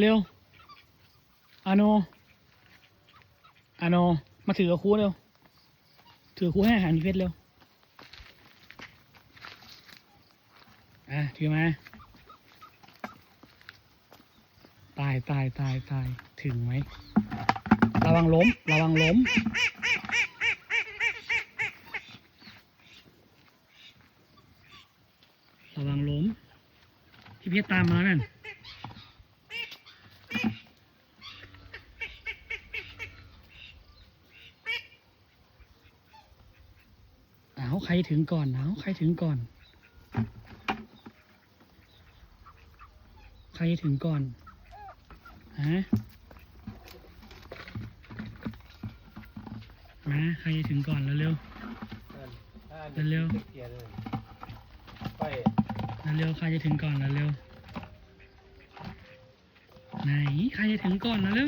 เร็วอาโนมาถือกับครูเร็วถือครูให้อาหารพี่เพชรเร็วถือมาตายถึงไหมระวังล้มระวังล้มพี่เพชรตามมานั่นใครถึงก่อนใครถึงก่อนฮะใครจะถึงก่อนเร็วเร็วใครจะถึงก่อนเร็วไหนใครจะถึงก่อนเร็ว